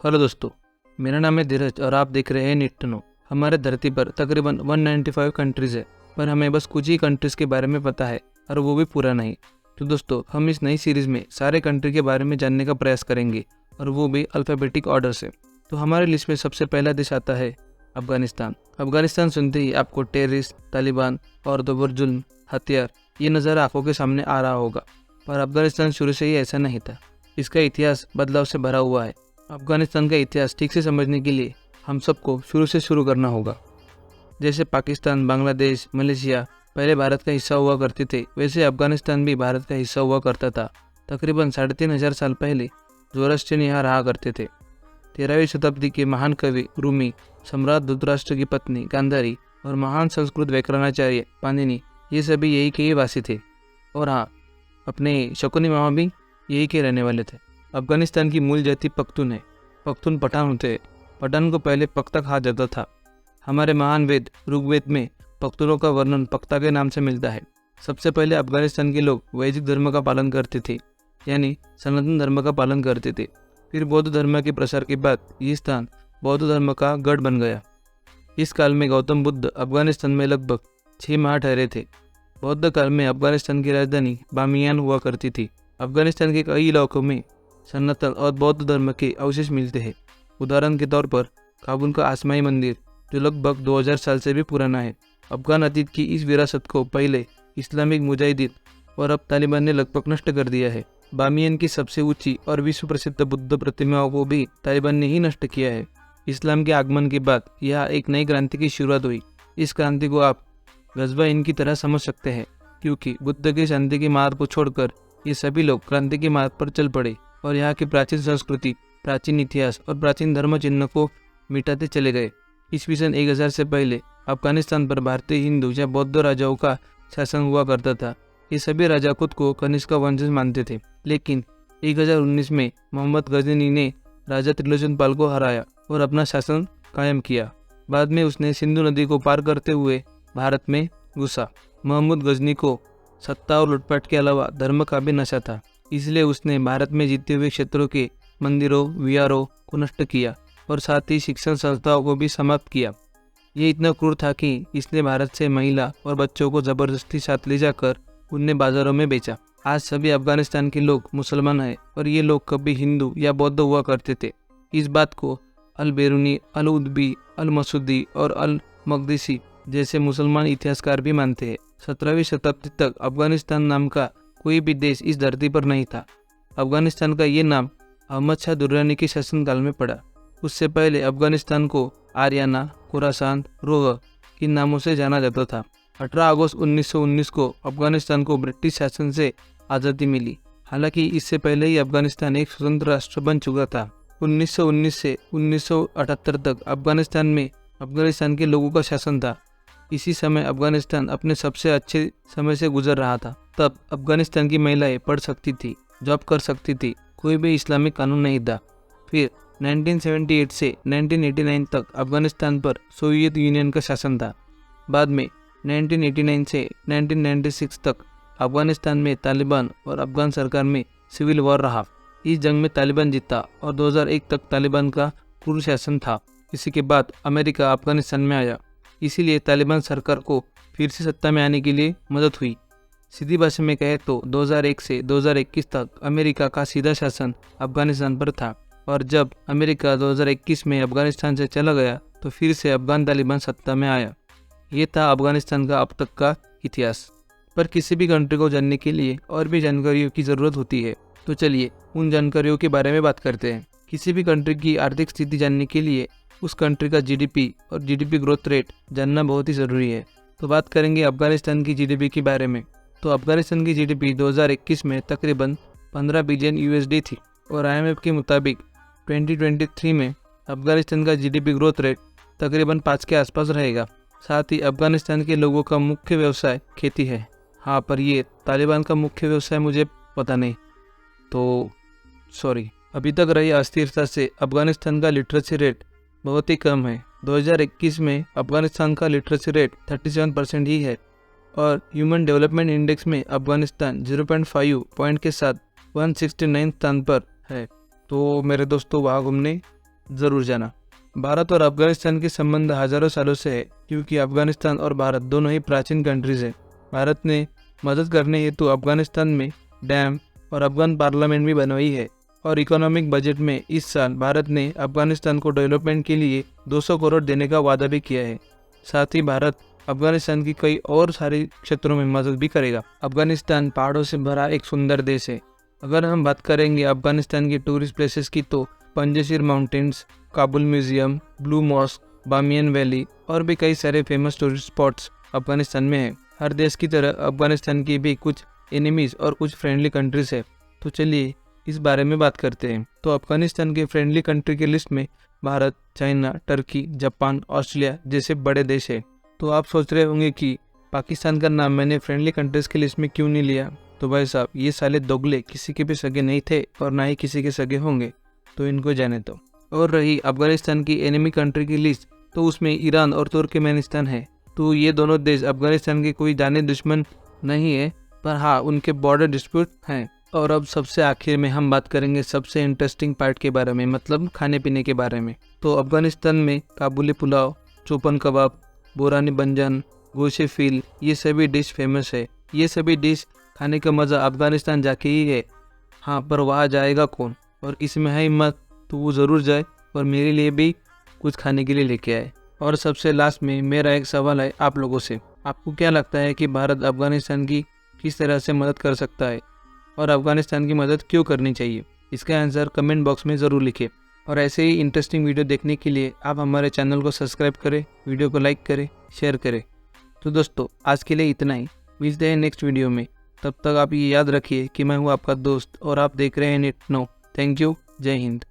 Hello दोस्तों, मेरा नाम है धीरज और आप देख रहे हैं नीट टू नो। हमारे धरती पर तकरीबन 195 कंट्रीज़ है, पर हमें बस कुछ ही कंट्रीज़ के बारे में पता है और वो भी पूरा नहीं। तो दोस्तों, हम इस नई सीरीज़ में सारे कंट्री के बारे में जानने का प्रयास करेंगे और वो भी अल्फ़ाबेटिक ऑर्डर से। तो हमारे लिस्ट में सबसे पहला देश आता है अफगानिस्तान। अफगानिस्तान सुनते ही आपको टेररिस्ट, तालिबान और दोबर जुल्म, हथियार ये नज़ारा आंखों के सामने आ रहा होगा, पर अफगानिस्तान शुरू से ही ऐसा नहीं था। इसका इतिहास बदलाव से भरा हुआ है। अफगानिस्तान का इतिहास ठीक से समझने के लिए हम सबको शुरू से शुरू करना होगा। जैसे पाकिस्तान, बांग्लादेश, मलेशिया पहले भारत का हिस्सा हुआ करते थे, वैसे अफगानिस्तान भी भारत का हिस्सा हुआ करता था। तकरीबन 3500 साल पहले ज़ोरास्ट्रियन यहाँ रहा करते थे। 13वीं शताब्दी के महान कवि रूमी, सम्राट धृतराष्ट्र की पत्नी गांधारी और महान संस्कृत व्याकरणाचार्य पाणिनि ये सभी यही के ही वासी थे। और हाँ, अपने शकुनी मामा भी यही के रहने वाले थे। अफगानिस्तान की मूल जाति पख्तून है। पख्तून पठान होते हैं। पठान को पहले पख्ता कहा जाता था। हमारे महान वेद ऋग्वेद में पख्तूनों का वर्णन पख्ता के नाम से मिलता है। सबसे पहले अफगानिस्तान के लोग वैदिक धर्म का पालन करते थे, यानी सनातन धर्म का पालन करते थे। फिर बौद्ध धर्म के प्रसार के बाद ये स्थान बौद्ध धर्म का गढ़ बन गया। इस काल में गौतम बुद्ध अफगानिस्तान में लगभग 6 माह ठहरे थे। बौद्ध काल में अफगानिस्तान की राजधानी बामियान हुआ करती थी। अफगानिस्तान के कई इलाकों में सनातन और बौद्ध धर्म के अवशेष मिलते हैं। उदाहरण के तौर पर काबुल का आसमाई मंदिर, जो लगभग 2000 साल से भी पुराना है। अफगान अतीत की इस विरासत को पहले इस्लामिक मुजाहिदीन और अब तालिबान ने लगभग नष्ट कर दिया है। बामियान की सबसे ऊंची और विश्व प्रसिद्ध बुद्ध प्रतिमाओं को भी तालिबान ने ही नष्ट किया है। इस्लाम के आगमन के बाद यहाँ एक नई क्रांति की शुरुआत हुई। इस क्रांति को आप गज़वा इन की तरह समझ सकते हैं, क्योंकि बुद्ध के शांति के मार्ग को छोड़कर ये सभी लोग क्रांति के मार्ग पर चल पड़े और यहाँ की प्राचीन संस्कृति, प्राचीन इतिहास और प्राचीन धर्म चिन्ह को मिटाते चले गए। ईस्वी सन 1000 से पहले अफगानिस्तान पर भारतीय, हिंदू या बौद्ध राजाओं का शासन हुआ करता था। ये सभी राजा खुद को कनिष्क का वंशज मानते थे, लेकिन 1019 में मोहम्मद गजनी ने राजा त्रिलोचन पाल को हराया और अपना शासन कायम किया। बाद में उसने सिंधु नदी को पार करते हुए भारत में घुसा। मोहम्मद गजनी को सत्ता और लूटपाट के अलावा धर्म का भी नशा था, इसलिए उसने भारत में जीते हुए क्षेत्रों के मंदिरों, विहारों को नष्ट किया और साथ ही शिक्षण संस्थाओं को भी समाप्त किया। ये इतना क्रूर था कि इसने भारत से महिला और बच्चों को जबरदस्ती साथ ले जाकर उन्हें बाजारों में बेचा। आज सभी अफगानिस्तान के लोग मुसलमान हैं और ये लोग कभी हिंदू या बौद्ध हुआ करते थे। इस बात को अल बेरूनी, अल उद्बी, अल मसूदी और अल मकदसी जैसे मुसलमान इतिहासकार भी मानते हैं। 17वीं शताब्दी तक अफगानिस्तान नाम का कोई भी देश इस धरती पर नहीं था। अफगानिस्तान का ये नाम अहमद शाह दुर्रानी के शासनकाल में पड़ा। उससे पहले अफगानिस्तान को आर्याना, खुरासान, रोह इन नामों से जाना जाता था। 18 अगस्त 1919 को अफगानिस्तान को ब्रिटिश शासन से आज़ादी मिली। हालांकि इससे पहले ही अफगानिस्तान एक स्वतंत्र राष्ट्र बन चुका था। 1919 से 1978 तक अफगानिस्तान के लोगों का शासन था। इसी समय अफगानिस्तान अपने सबसे अच्छे समय से गुजर रहा था। तब अफगानिस्तान की महिलाएं पढ़ सकती थी, जॉब कर सकती थी, कोई भी इस्लामिक कानून नहीं था। फिर 1978 से 1989 तक अफगानिस्तान पर सोवियत यूनियन का शासन था। बाद में 1989 से 1996 तक अफगानिस्तान में तालिबान और अफगान सरकार में सिविल वॉर रहा। इस जंग में तालिबान जीता और 2001 तक तालिबान का पूर्ण शासन था। इसी के बाद अमेरिका अफगानिस्तान में आया, इसीलिए तालिबान सरकार को फिर से सत्ता में आने के लिए मदद हुई। सीधी भाषा में कहे तो 2001 से 2021 तक अमेरिका का सीधा शासन अफगानिस्तान पर था, और जब अमेरिका 2021 में अफगानिस्तान से चला गया तो फिर से अफगान तालिबान सत्ता में आया। ये था अफगानिस्तान का अब तक का इतिहास। पर किसी भी कंट्री को जानने के लिए और भी जानकारियों की ज़रूरत होती है, तो चलिए उन जानकारियों के बारे में बात करते हैं। किसी भी कंट्री की आर्थिक स्थिति जानने के लिए उस कंट्री का जीडीपी और जीडीपी ग्रोथ रेट जानना बहुत ही ज़रूरी है। तो बात करेंगे अफगानिस्तान की जीडीपी के बारे में। तो अफगानिस्तान की जीडीपी 2021 में तकरीबन 15 बिलियन यूएसडी थी और आईएमएफ के मुताबिक 2023 में अफगानिस्तान का जीडीपी ग्रोथ रेट तकरीबन 5 के आसपास रहेगा। साथ ही अफगानिस्तान के लोगों का मुख्य व्यवसाय खेती है। हाँ, पर ये तालिबान का मुख्य व्यवसाय मुझे पता नहीं, तो सॉरी। अभी तक रही अस्थिरता से अफगानिस्तान का लिटरेसी रेट बहुत ही कम है। 2021 में अफगानिस्तान का लिटरेसी रेट 37% ही है और ह्यूमन डेवलपमेंट इंडेक्स में अफगानिस्तान 0.5 पॉइंट के साथ 169 स्थान पर है। तो मेरे दोस्तों, वहाँ घूमने ज़रूर जाना। भारत और अफगानिस्तान के संबंध हज़ारों सालों से है, क्योंकि अफगानिस्तान और भारत दोनों ही प्राचीन कंट्रीज़ है। भारत ने मदद करने हेतु अफगानिस्तान में डैम और अफगान पार्लियामेंट भी बनवाई है, और इकोनॉमिक बजट में इस साल भारत ने अफगानिस्तान को डेवलपमेंट के लिए 200 करोड़ देने का वादा भी किया है। साथ ही भारत अफगानिस्तान की कई और सारे क्षेत्रों में मदद भी करेगा। अफगानिस्तान पहाड़ों से भरा एक सुंदर देश है। अगर हम बात करेंगे अफगानिस्तान की टूरिस्ट प्लेसेस की, तो Panjshir mountains, Kabul museum, blue mosque, Bamiyan valley और भी कई सारे फेमस टूरिस्ट स्पॉट्स अफगानिस्तान में है। हर देश की तरह अफगानिस्तान की भी कुछ एनिमीज और कुछ फ्रेंडली कंट्रीज है। तो चलिए इस बारे में बात करते हैं। तो अफगानिस्तान के फ्रेंडली कंट्री के लिस्ट में Bharat, China, Turkey, Japan, Australia जैसे बड़े देश है। तो आप सोच रहे होंगे कि पाकिस्तान का नाम मैंने फ्रेंडली कंट्रीज की लिस्ट में क्यों नहीं लिया। तो भाई साहब, ये साले दोगले किसी के भी सगे नहीं थे और ना ही किसी के सगे होंगे, तो इनको जाने दो। और रही अफगानिस्तान की एनिमी कंट्री की लिस्ट, तो उसमें ईरान और तुर्कमेनिस्तान है। तो ये दोनों देश अफगानिस्तान के कोई जाने दुश्मन नहीं है, पर हाँ उनके बॉर्डर डिस्प्यूट हैं। और अब सबसे आखिर में हम बात करेंगे सबसे इंटरेस्टिंग पार्ट के बारे में, मतलब खाने पीने के बारे में। तो अफगानिस्तान में काबुली पुलाव, चोपन कबाब, बोरानी बंजन, गोशे फील, ये सभी डिश फेमस है। ये सभी डिश खाने का मज़ा अफगानिस्तान जाके ही है। हाँ, पर वहाँ जाएगा कौन, और इसमें है हिम्मत तो वो ज़रूर जाए और मेरे लिए भी कुछ खाने के लिए लेके आए। और सबसे लास्ट में मेरा एक सवाल है आप लोगों से, आपको क्या लगता है कि भारत अफगानिस्तान की किस तरह से मदद कर सकता है, और अफगानिस्तान की मदद क्यों करनी चाहिए? इसका आंसर कमेंट बॉक्स में ज़रूर लिखें। और ऐसे ही इंटरेस्टिंग वीडियो देखने के लिए आप हमारे चैनल को सब्सक्राइब करें, वीडियो को लाइक करें, शेयर करें। तो दोस्तों, आज के लिए इतना ही। मिलते हैं नेक्स्ट वीडियो में। तब तक आप ये याद रखिए कि मैं हूँ आपका दोस्त और आप देख रहे हैं नेट नो। Thank you. जय हिंद।